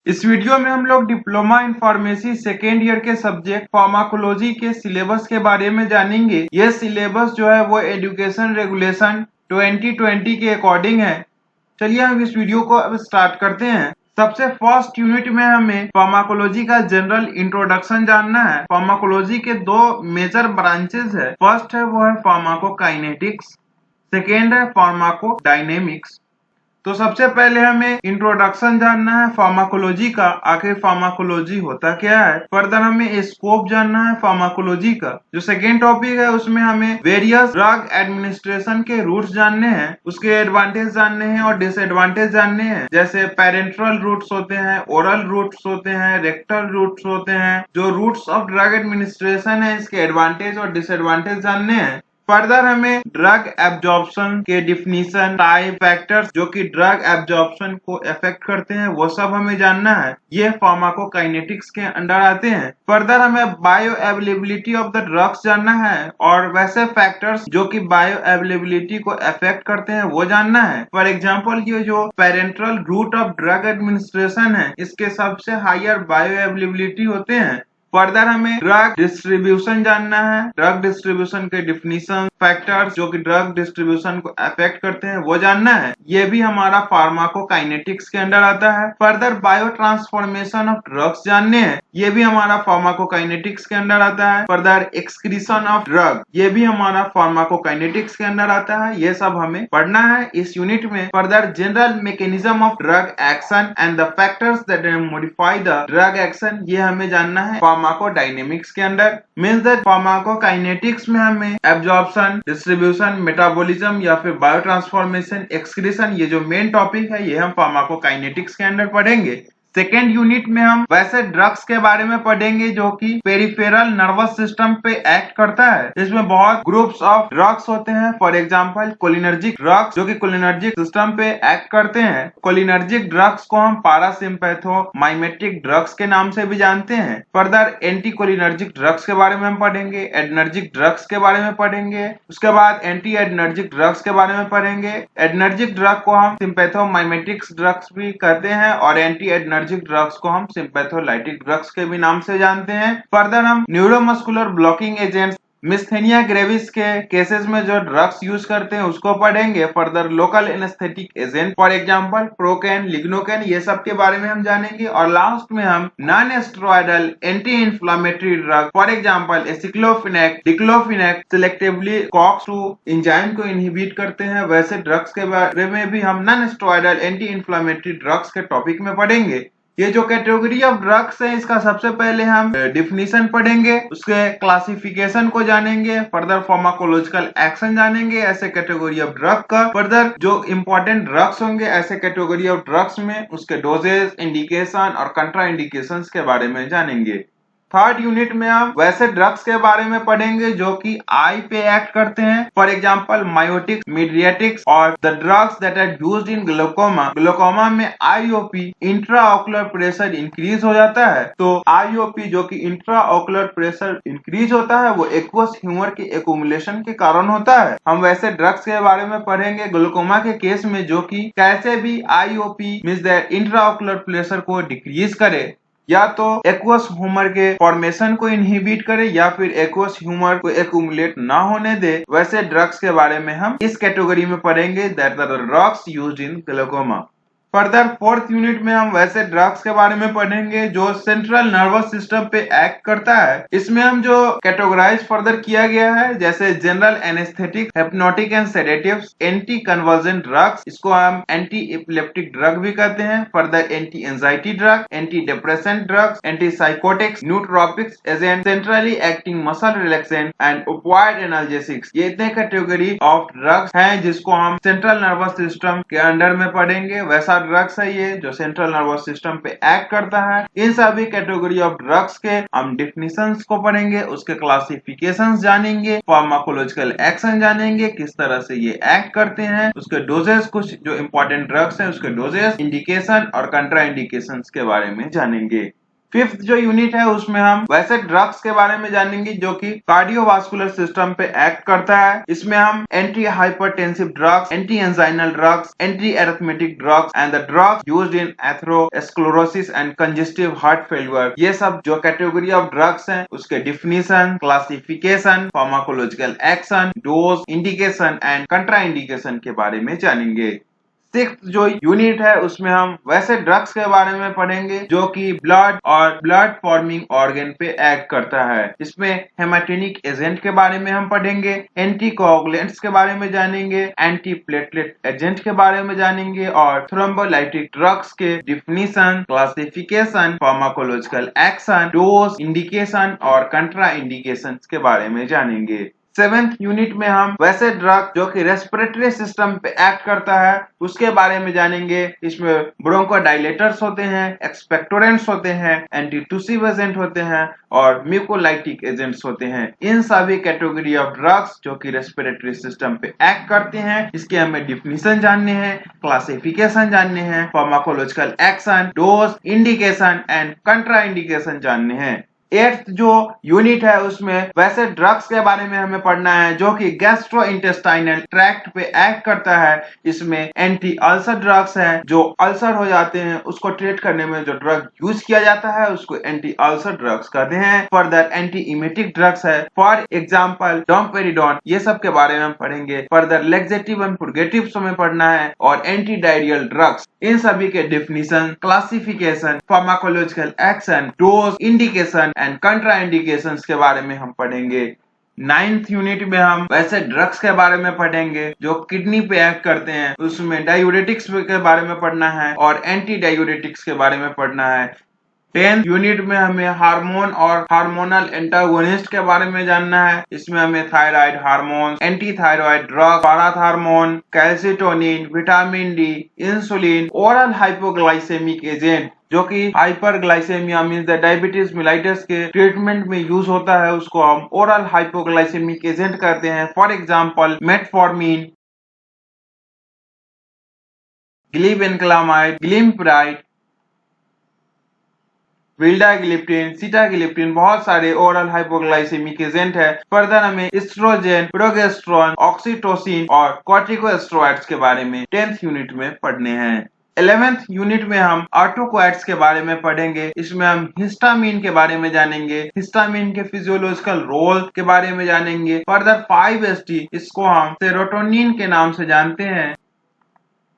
इस वीडियो में हम लोग diploma in pharmacy second year के सब्जेक्ट फार्माकोलॉजी के सिलेबस के बारे में जानेंगे। यह सिलेबस जो है वो एजुकेशन रेगुलेशन 2020 के अकॉर्डिंग है। चलिए हम इस वीडियो को अब स्टार्ट करते हैं। सबसे फर्स्ट यूनिट में हमें फार्माकोलॉजी का जनरल इंट्रोडक्शन जानना है। फार्माकोलॉजी के दो मेजर ब्रांचेस है। फर्स्ट है वो है फार्माकोकाइनेटिक्स, सेकेंड है फार्माकोडायनेमिक्स। तो सबसे पहले हमें इंट्रोडक्शन जानना है फार्माकोलॉजी का, आखिर फार्माकोलॉजी होता क्या है। फर्दर हमें स्कोप जानना है फार्माकोलॉजी का। जो सेकेंड टॉपिक है उसमें हमें वेरियस ड्रग एडमिनिस्ट्रेशन के रूट्स जानने हैं, उसके एडवांटेज जानने हैं और डिसएडवांटेज जानने हैं। जैसे पेरेंट्रल रूट्स होते हैं, ओरल रूट्स होते हैं, रेक्टल रूट्स होते हैं। जो रूट्स ऑफ ड्रग एडमिनिस्ट्रेशन है इसके एडवांटेज और डिसएडवांटेज जानने हैं। फर्दर हमें ड्रग एब्जॉर्प्शन के डिफिनीशन, टाइप, फैक्टर्स जो कि ड्रग एब्जॉर्प्शन को अफेक्ट करते हैं वो सब हमें जानना है। ये फार्माकोकाइनेटिक्स के अंडर आते हैं। फर्दर हमें bio availability of the drugs जानना है और वैसे फैक्टर्स जो कि बायो अवेलेबिलिटी को अफेक्ट करते हैं वो जानना है। फॉर एग्जाम्पल ये जो parenteral route of drug administration है इसके सबसे हायर बायो अवेलेबिलिटी होते हैं। फर्दर हमें ड्रग डिस्ट्रीब्यूशन जानना है। ड्रग डिस्ट्रीब्यूशन के डिफिनीशन, फैक्टर्स जो कि ड्रग डिस्ट्रीब्यूशन को अफेक्ट करते हैं वो जानना है। ये भी हमारा फार्माकोकाइनेटिक्स के अंडर आता है। Further bio transformation of drugs जानने हैं, ये भी हमारा फार्माकोकाइनेटिक्स के अंडर आता है। फर्दर एक्सक्रीशन ऑफ ड्रग, ये भी हमारा फार्माकोकाइनेटिक्स के अंदर आता है। ये सब हमें पढ़ना है इस यूनिट में। Further general mechanism of drug action and the factors that modify the drug action, ये हमें जानना है फार्माकोडायनेमिक्स के अंदर। मींस दैट फार्माकोकाइनेटिक्स में हमें एब्जॉर्प्शन, डिस्ट्रीब्यूशन, मेटाबॉलिज्म या फिर बायो ट्रांसफॉर्मेशन, एक्सक्रीशन, ये जो मेन टॉपिक है ये हम फार्माकोकाइनेटिक्स के अंदर पढ़ेंगे। सेकेंड यूनिट में हम वैसे ड्रग्स के बारे में पढ़ेंगे जो कि पेरिफेरल नर्वस सिस्टम पे एक्ट करता है। इसमें बहुत ग्रुप्स ऑफ ड्रग्स होते हैं। फॉर एग्जांपल कोलिनर्जिक ड्रग्स जो कि कोलिनर्जिक सिस्टम पे एक्ट करते हैं। कोलिनर्जिक ड्रग्स को हम पारासिम्पैथोमाइमेटिक ड्रग्स के नाम से भी जानते हैं। फर्दर एंटी कोलिनर्जिक ड्रग्स के बारे में हम पढ़ेंगे, एडनर्जिक ड्रग्स के बारे में पढ़ेंगे, उसके बाद एंटी एडनर्जिक ड्रग्स के बारे में पढ़ेंगे। एडनर्जिक ड्रग को हम सिम्पैथोमाइमेटिक्स ड्रग्स भी कहते हैं और एंटी एडनर्जिक ड्रग्स को हम सिम्पैथोलाइटिक ड्रग्स के भी नाम से जानते हैं। फर्दर हम neuromuscular blocking agents, myasthenia gravis के केसेस में जो ड्रग्स यूज करते हैं उसको पढ़ेंगे। Further local anaesthetic agent for example procaine, lignocaine, ये सब के बारे में हम जानेंगे। और लास्ट में हम non steroidal anti inflammatory drug for example aceclofenac, diclofenac selectively COX two enzyme को इनहिबिट करते हैं। वैसे ड्रग्स के बारे में भी हम non steroidal anti inflammatory drugs के टॉपिक में पढ़ेंगे। ये जो कैटेगरी ऑफ ड्रग्स है इसका सबसे पहले हम डिफिनीशन पढ़ेंगे, उसके क्लासिफिकेशन को जानेंगे, फर्दर फार्माकोलॉजिकल एक्शन जानेंगे ऐसे कैटेगरी ऑफ ड्रग का। फर्दर जो इंपॉर्टेंट ड्रग्स होंगे ऐसे कैटेगरी ऑफ ड्रग्स में उसके डोजेज, इंडिकेशन और कंट्रा इंडिकेशंस के बारे में जानेंगे। थर्ड यूनिट में हम वैसे ड्रग्स के बारे में पढ़ेंगे जो कि आई पे एक्ट करते हैं। फॉर एग्जांपल मायोटिक्स, मीडिएटिक्स और the drugs that are used in glaucoma. Glaucoma में आईओपी, इंट्राओकुलर प्रेशर इंक्रीज हो जाता है। तो आईओपी जो कि इंट्राओकुलर प्रेशर इंक्रीज होता है वो एक्वस ह्यूमर के एक्यूमुलेशन के कारण होता है। हम वैसे ड्रग्स के बारे में पढ़ेंगे ग्लूकोमा के केस में जो कि कैसे भी IOP means that intraocular pressure को डिक्रीज करे, या तो एक्वस ह्यूमर के फॉर्मेशन को इनहिबिट करे या फिर एक्वस ह्यूमर को एक्यूमुलेट ना होने दे। वैसे ड्रग्स के बारे में हम इस कैटेगरी में पढ़ेंगे that are the drugs used in glaucoma. Further fourth unit में हम वैसे ड्रग्स के बारे में पढ़ेंगे जो सेंट्रल नर्वस सिस्टम पे एक्ट करता है। इसमें हम जो कैटेगराइज फर्दर किया गया है जैसे general anaesthetic, hypnotic and sedatives, anti convulsant drugs, इसको हम एंटी एपिलेप्टिक ड्रग भी कहते हैं। Further anti anxiety drug, anti depressant drugs, anti psychotics, nootropics agent, centrally acting muscle relaxant and opioid analgesics, ये इतने कैटेगरी ऑफ ड्रग्स हैं जिसको हम सेंट्रल नर्वस सिस्टम के अंडर में पढ़ेंगे। वैसा ड्रग्स है ये जो सेंट्रल नर्वस सिस्टम पे एक्ट करता है। इन सभी कैटेगरी ऑफ ड्रग्स के हम डिफिनीशंस को पढ़ेंगे, उसके क्लासिफिकेशंस जानेंगे, फार्माकोलॉजिकल एक्शन जानेंगे, किस तरह से ये एक्ट करते हैं, उसके डोजेस, कुछ जो इंपॉर्टेंट ड्रग्स हैं उसके डोजेस, इंडिकेशन और कंट्रा इंडिकेशंस के बारे में जानेंगे। फिफ्थ जो यूनिट है उसमें हम वैसे ड्रग्स के बारे में जानेंगे जो कि कार्डियोवास्कुलर सिस्टम पे एक्ट करता है। इसमें हम anti hypertensive drugs, anti anginal drugs, anti arithmetic drugs and the drugs used in atherosclerosis and congestive heart failure, ये सब जो कैटेगरी ऑफ ड्रग्स हैं उसके definition, classification, pharmacological action, dose, indication and कंट्रा indication के बारे में जानेंगे। सिक्स्थ जो यूनिट है उसमें हम वैसे ड्रग्स के बारे में पढ़ेंगे जो कि ब्लड और ब्लड फॉर्मिंग ऑर्गन पे एक्ट करता है। इसमें हेमाटिनिक एजेंट के बारे में हम पढ़ेंगे, एंटीकोगुलेंट्स के बारे में जानेंगे, एंटी प्लेटलेट एजेंट के बारे में जानेंगे और थ्रोम्बोलाइटिक ड्रग्स के definition, classification, pharmacological action, dose, indication और कंट्रा इंडिकेशन के बारे में जानेंगे। सेवेंथ यूनिट में हम वैसे ड्रग जो कि रेस्पिरेटरी सिस्टम पे एक्ट करता है उसके बारे में जानेंगे। इसमें ब्रोंकोडाइलेटर्स होते हैं, एक्सपेक्टोरेंट्स होते हैं, एंटीटूसिव एजेंट होते हैं और म्यूकोलाइटिक एजेंट्स होते हैं। इन सभी कैटेगरी ऑफ ड्रग्स जो कि रेस्पिरेटरी सिस्टम पे एक्ट करते हैं इसके हमें डिफिनीशन जानने हैं, क्लासिफिकेशन जानने हैं, pharmacological action, dose, indication and कंट्रा indication जानने हैं। एट्थ जो यूनिट है उसमें वैसे ड्रग्स के बारे में हमें पढ़ना है जो कि गैस्ट्रोइंटेस्टाइनल ट्रैक्ट पे एक्ट करता है। इसमें एंटी अल्सर ड्रग्स है, जो अल्सर हो जाते हैं उसको ट्रीट करने में जो ड्रग यूज किया जाता है उसको एंटी अल्सर ड्रग्स कहते हैं। फर्दर एंटी इमेटिक ड्रग्स है, फॉर एग्जाम्पल डोमपेरिडोन, ये सब के बारे में हम पढ़ेंगे। फर्दर लेक्सेटिव एंड पुर्गेटिव्स हमें पढ़ना है और एंटी डायरियल ड्रग्स, इन सभी के definition, classification, pharmacological action, dose, indication and कंट्रा indications के बारे में हम पढ़ेंगे। नाइन्थ यूनिट में हम वैसे ड्रग्स के बारे में पढ़ेंगे जो किडनी पे एक्ट करते हैं। उसमें डायूरेटिक्स के बारे में पढ़ना है और एंटी डायूरेटिक्स के बारे में पढ़ना है। 10th यूनिट में हमें हार्मोन और हार्मोनल एंटागोनिस्ट के बारे में जानना है। इसमें हमें thyroid hormone, anti thyroid drug, parathormone, calcitonin, vitamin D, insulin, oral hypoglycaemic agent जो कि hyperglycaemia means the diabetes mellitus के ट्रीटमेंट में यूज होता है उसको हम ओरल हाइपोग्लाइसेमिक एजेंट कहते हैं। For example metformin, glibenclamide, glimepiride, vildagliptin, sitagliptin, बहुत सारे ओरल हाइपोग्लाइसेमिक एजेंट है। फर्दर हमें एस्ट्रोजन, प्रोगेस्टेरोन, ऑक्सीटोसिन और कॉर्टिकोस्टेरॉइड्स के बारे में 10th यूनिट में पढ़ने हैं। 11th यूनिट में हम ऑटोक्वाइट्स के बारे में पढ़ेंगे। इसमें हम हिस्टामिन के बारे में जानेंगे, हिस्टामिन के फिजियोलॉजिकल रोल के बारे में जानेंगे। फर्दर 5-HT, इसको हम सेरोटोनिन के नाम से जानते हैं,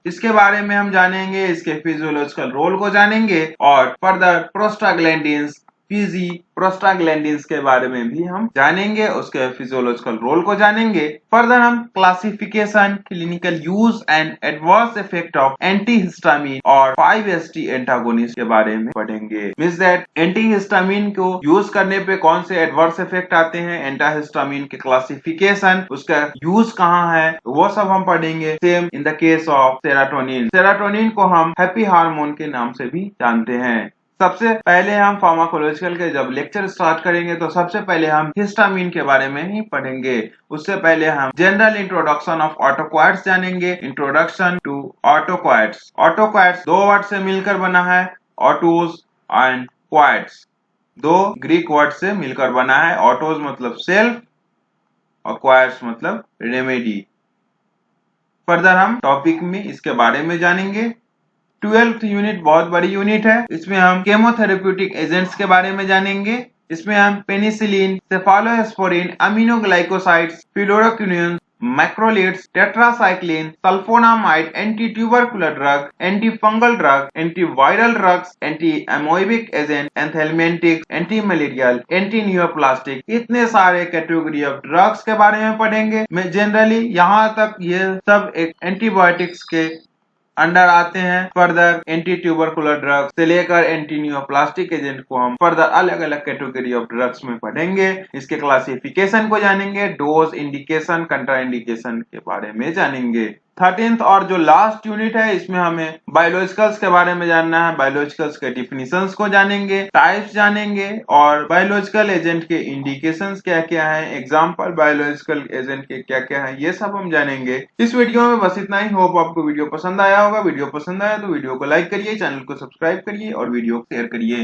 इसके बारे में हम जानेंगे, इसके फिजियोलॉजिकल रोल को जानेंगे और फर्दर प्रोस्टाग्लैंडिन्स, पीजी प्रोस्टाग्लैंडिन्स के बारे में भी हम जानेंगे, उसके फिजियोलॉजिकल रोल को जानेंगे। फर्दर हम classification, clinical use and adverse effect of antihistamine और 5-HT एंटागोनिस्ट के बारे में पढ़ेंगे। मींस दैट एंटीहिस्टामिन को यूज करने पे कौन से एडवर्स इफेक्ट आते हैं, एंटाहिस्टामिन के क्लासिफिकेशन, उसका यूज कहाँ है, वो सब हम पढ़ेंगे। Same in the case of serotonin, serotonin को हम हैप्पी हार्मोन के नाम से भी जानते हैं। सबसे पहले हम फार्माकोलॉजिकल के जब लेक्चर स्टार्ट करेंगे तो सबसे पहले हम हिस्टामिन के बारे में ही पढ़ेंगे। उससे पहले हम जनरल इंट्रोडक्शन ऑफ ऑटोक्वाइट्स जानेंगे। Introduction to ऑटोक्वाइट्स। ऑटोक्वाइट्स दो वर्ड से मिलकर बना है, ऑटोज एंड क्वाइट्स, दो ग्रीक वर्ड से मिलकर बना है। ऑटोज मतलब सेल्फ और क्वाइट्स मतलब रेमेडी। फर्दर हम टॉपिक में इसके बारे में जानेंगे। 12th यूनिट बहुत बड़ी यूनिट है, इसमें हम केमोथेरेप्यूटिक एजेंट्स के बारे में जानेंगे। इसमें हम penicillin, cephalosporin, aminoglycosides, fluoroquinolone, macrolides, tetracycline, sulphonamide, anti tubercular drug, anti fungal drug, anti viral drugs, anti amoebic agent, anthelmintic, anti malarial, anti neuroplastic, इतने सारे कैटेगरी ऑफ ड्रग्स के बारे में पढ़ेंगे। मैं जनरली यहाँ तक ये सब एक एंटीबायोटिक्स के अंडर आते हैं। फर्दर एंटी ट्यूबरकुलर ड्रग्स से लेकर एंटी न्यूरोप्लास्टिक एजेंट को हम फर्दर अलग अलग कैटेगरी ऑफ ड्रग्स में पढ़ेंगे। इसके क्लासिफिकेशन को जानेंगे, डोज, इंडिकेशन, कंट्रा इंडिकेशन के बारे में जानेंगे। 13th और जो लास्ट यूनिट है इसमें हमें बायोलॉजिकल्स के बारे में जानना है। बायोलॉजिकल्स के डिफिनीशंस को जानेंगे, टाइप्स जानेंगे और बायोलॉजिकल एजेंट के इंडिकेशंस क्या क्या है, एग्जांपल बायोलॉजिकल एजेंट के क्या क्या है, ये सब हम जानेंगे। इस वीडियो में बस इतना ही। होप आपको वीडियो पसंद आया होगा। वीडियो पसंद आया तो वीडियो को लाइक करिए, चैनल को सब्सक्राइब करिए और वीडियो को शेयर करिए।